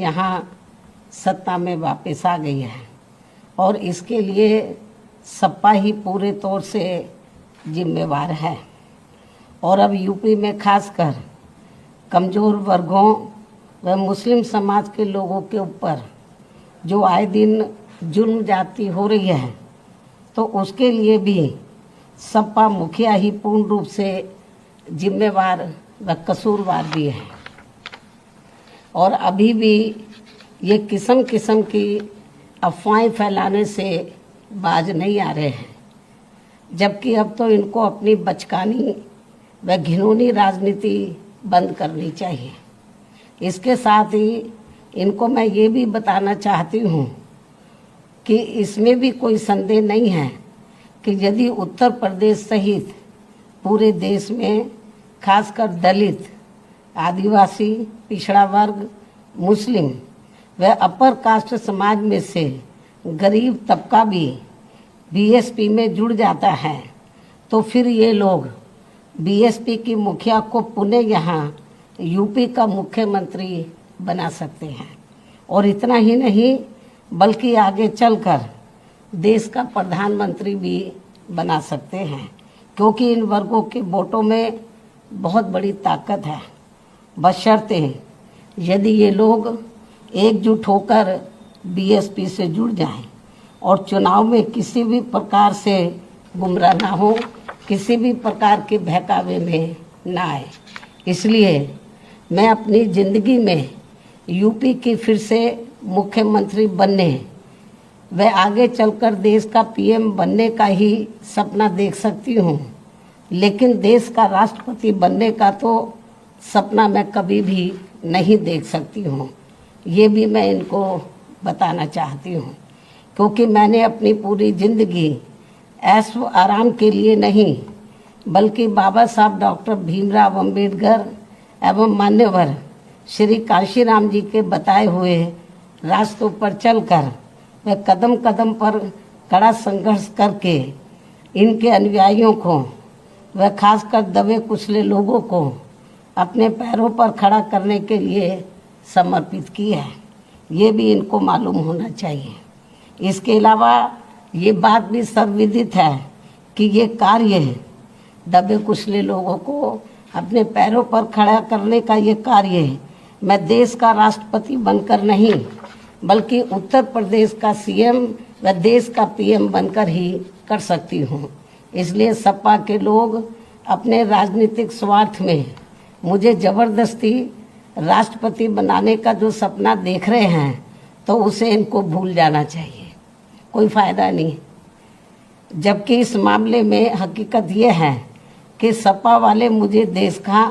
यहाँ सत्ता में वापस आ गई है और इसके लिए सपा ही पूरे तौर से जिम्मेवार है। और अब यूपी में खासकर कमज़ोर वर्गों व मुस्लिम समाज के लोगों के ऊपर जो आए दिन जुल्म जाती हो रही है, तो उसके लिए भी सपा मुखिया ही पूर्ण रूप से जिम्मेवार व कसूरवार भी है। और अभी भी ये किस्म किस्म की अफवाहें फैलाने से बाज नहीं आ रहे हैं, जबकि अब तो इनको अपनी बचकानी व घिनौनी राजनीति बंद करनी चाहिए। इसके साथ ही इनको मैं ये भी बताना चाहती हूँ कि इसमें भी कोई संदेह नहीं है कि यदि उत्तर प्रदेश सहित पूरे देश में खासकर दलित, आदिवासी, पिछड़ा वर्ग, मुस्लिम व अपर कास्ट समाज में से गरीब तबका भी बीएसपी में जुड़ जाता है, तो फिर ये लोग बीएसपी की मुखिया को पुनः यहाँ यूपी का मुख्यमंत्री बना सकते हैं। और इतना ही नहीं बल्कि आगे चलकर देश का प्रधानमंत्री भी बना सकते हैं, क्योंकि इन वर्गों के वोटों में बहुत बड़ी ताकत है, बशर्ते यदि ये लोग एकजुट होकर बीएसपी से जुड़ जाएं और चुनाव में किसी भी प्रकार से गुमराह ना हो, किसी भी प्रकार के बहकावे में ना आए। इसलिए मैं अपनी ज़िंदगी में यूपी की फिर से मुख्यमंत्री बनने व आगे चलकर देश का पीएम बनने का ही सपना देख सकती हूँ, लेकिन देश का राष्ट्रपति बनने का तो सपना मैं कभी भी नहीं देख सकती हूँ। ये भी मैं इनको बताना चाहती हूँ, क्योंकि मैंने अपनी पूरी ज़िंदगी ऐश व आराम के लिए नहीं बल्कि बाबा साहब डॉक्टर भीमराव अंबेडकर एवं मान्यवर श्री काशीराम जी के बताए हुए रास्तों पर चलकर व कदम कदम पर कड़ा संघर्ष करके इनके अनुयायियों को व खासकर दबे कुचले लोगों को अपने पैरों पर खड़ा करने के लिए समर्पित की है। ये भी इनको मालूम होना चाहिए। इसके अलावा ये बात भी सर्वविदित है कि ये कार्य दबे कुचले लोगों को अपने पैरों पर खड़ा करने का ये कार्य मैं देश का राष्ट्रपति बनकर नहीं बल्कि उत्तर प्रदेश का सीएम व देश का पीएम बनकर ही कर सकती हूँ। इसलिए सपा के लोग अपने राजनीतिक स्वार्थ में मुझे ज़बरदस्ती राष्ट्रपति बनाने का जो सपना देख रहे हैं, तो उसे इनको भूल जाना चाहिए, कोई फ़ायदा नहीं। जबकि इस मामले में हकीकत ये है कि सपा वाले मुझे देश का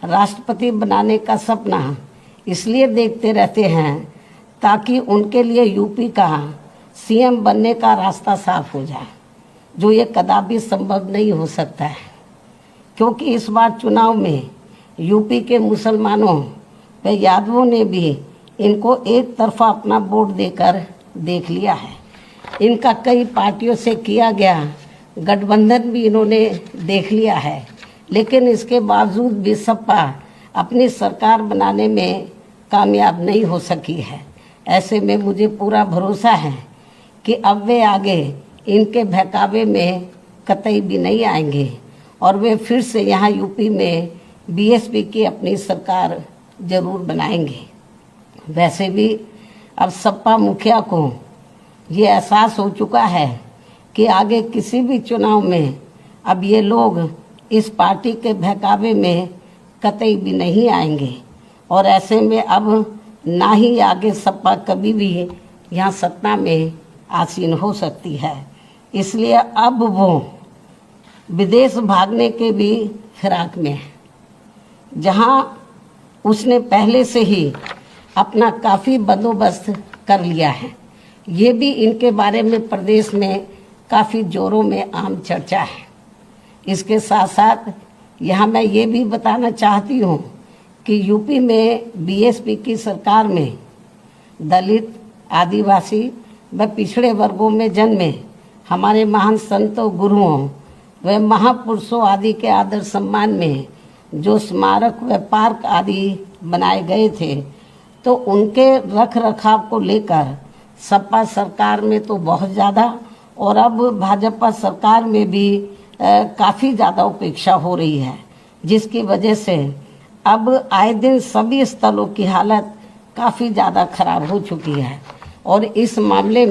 राष्ट्रपति बनाने का सपना इसलिए देखते रहते हैं ताकि उनके लिए यूपी का सीएम बनने का रास्ता साफ हो जाए, जो ये कदापि संभव नहीं हो सकता है। क्योंकि इस बार चुनाव में यूपी के मुसलमानों व यादवों ने भी इनको एक तरफा अपना वोट देकर देख लिया है। इनका कई पार्टियों से किया गया गठबंधन भी इन्होंने देख लिया है, लेकिन इसके बावजूद भी सपा अपनी सरकार बनाने में कामयाब नहीं हो सकी है। ऐसे में मुझे पूरा भरोसा है कि अब वे आगे इनके बहकावे में कतई भी नहीं आएंगे और वे फिर से यहाँ यूपी में बीएसपी की अपनी सरकार जरूर बनाएंगे। वैसे भी अब सपा मुखिया को ये एहसास हो चुका है कि आगे किसी भी चुनाव में अब ये लोग इस पार्टी के बहकावे में कतई भी नहीं आएंगे और ऐसे में अब ना ही आगे सपा कभी भी यहाँ सत्ता में आसीन हो सकती है। इसलिए अब वो विदेश भागने के भी फिराक में है, जहाँ उसने पहले से ही अपना काफ़ी बंदोबस्त कर लिया है। ये भी इनके बारे में प्रदेश में काफ़ी जोरों में आम चर्चा है। इसके साथ साथ यहाँ मैं ये भी बताना चाहती हूँ कि यूपी में बीएसपी की सरकार में दलित, आदिवासी व पिछड़े वर्गों में जन्मे हमारे महान संतों, गुरुओं व महापुरुषों आदि के आदर सम्मान में जो स्मारक व पार्क आदि बनाए गए थे, तो उनके रख रखाव को लेकर सपा सरकार में तो बहुत ज़्यादा और अब भाजपा सरकार में भी काफ़ी ज़्यादा उपेक्षा हो रही है, जिसकी वजह से अब आए दिन सभी स्थलों की हालत काफ़ी ज़्यादा खराब हो चुकी है। और इस मामले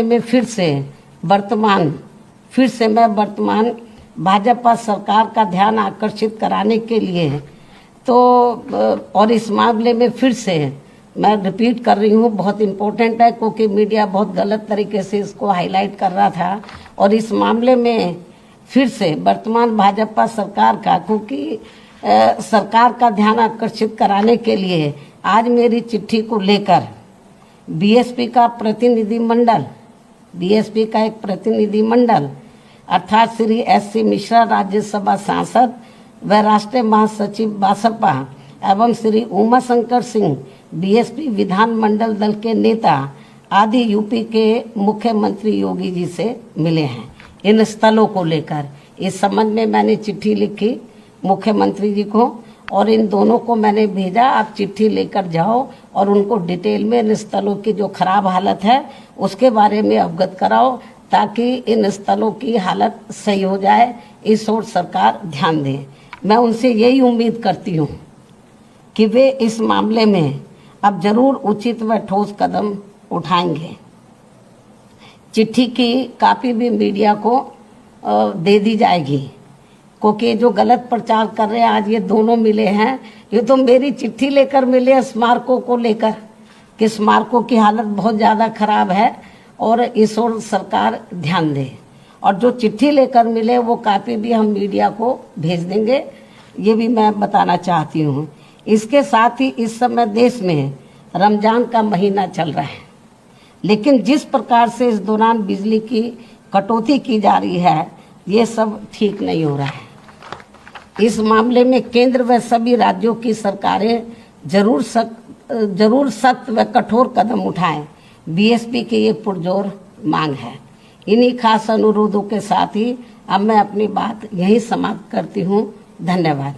में फिर से मैं वर्तमान भाजपा सरकार का ध्यान आकर्षित कराने के लिए और इस मामले में फिर से मैं रिपीट कर रही हूँ, बहुत इम्पोर्टेंट है क्योंकि मीडिया बहुत गलत तरीके से इसको हाईलाइट कर रहा था। और इस मामले में फिर से वर्तमान भाजपा सरकार का, क्योंकि सरकार का ध्यान आकर्षित कराने के लिए आज मेरी चिट्ठी को लेकर बीएसपी का एक प्रतिनिधिमंडल अर्थात श्री एस.सी. मिश्रा राज्यसभा सांसद व राष्ट्रीय महासचिव बसपा एवं श्री उमा शंकर सिंह बीएसपी विधानमंडल दल के नेता आदि यूपी के मुख्यमंत्री योगी जी से मिले हैं। इन स्थलों को लेकर इस संबंध में मैंने चिट्ठी लिखी मुख्यमंत्री जी को और इन दोनों को मैंने भेजा, आप चिट्ठी लेकर जाओ और उनको डिटेल में इन स्थलों की जो खराब हालत है उसके बारे में अवगत कराओ ताकि इन स्थलों की हालत सही हो जाए, इस ओर सरकार ध्यान दे। मैं उनसे यही उम्मीद करती हूँ कि वे इस मामले में अब जरूर उचित व ठोस कदम उठाएंगे। चिट्ठी की कापी भी मीडिया को दे दी जाएगी क्योंकि जो गलत प्रचार कर रहे हैं, आज ये दोनों मिले हैं, ये तो मेरी चिट्ठी लेकर मिले स्मारकों को लेकर कि स्मारकों की हालत बहुत ज़्यादा खराब है और इस ओर सरकार ध्यान दे। और जो चिट्ठी लेकर मिले वो कापी भी हम मीडिया को भेज देंगे, ये भी मैं बताना चाहती हूँ। इसके साथ ही इस समय देश में रमज़ान का महीना चल रहा है, लेकिन जिस प्रकार से इस दौरान बिजली की कटौती की जा रही है ये सब ठीक नहीं हो रहा है। इस मामले में केंद्र व सभी राज्यों की सरकारें जरूर सख्त व कठोर कदम उठाएं, बीएसपी की ये पुरजोर मांग है। इन्हीं खास अनुरोधों के साथ ही अब मैं अपनी बात यहीं समाप्त करती हूँ। धन्यवाद।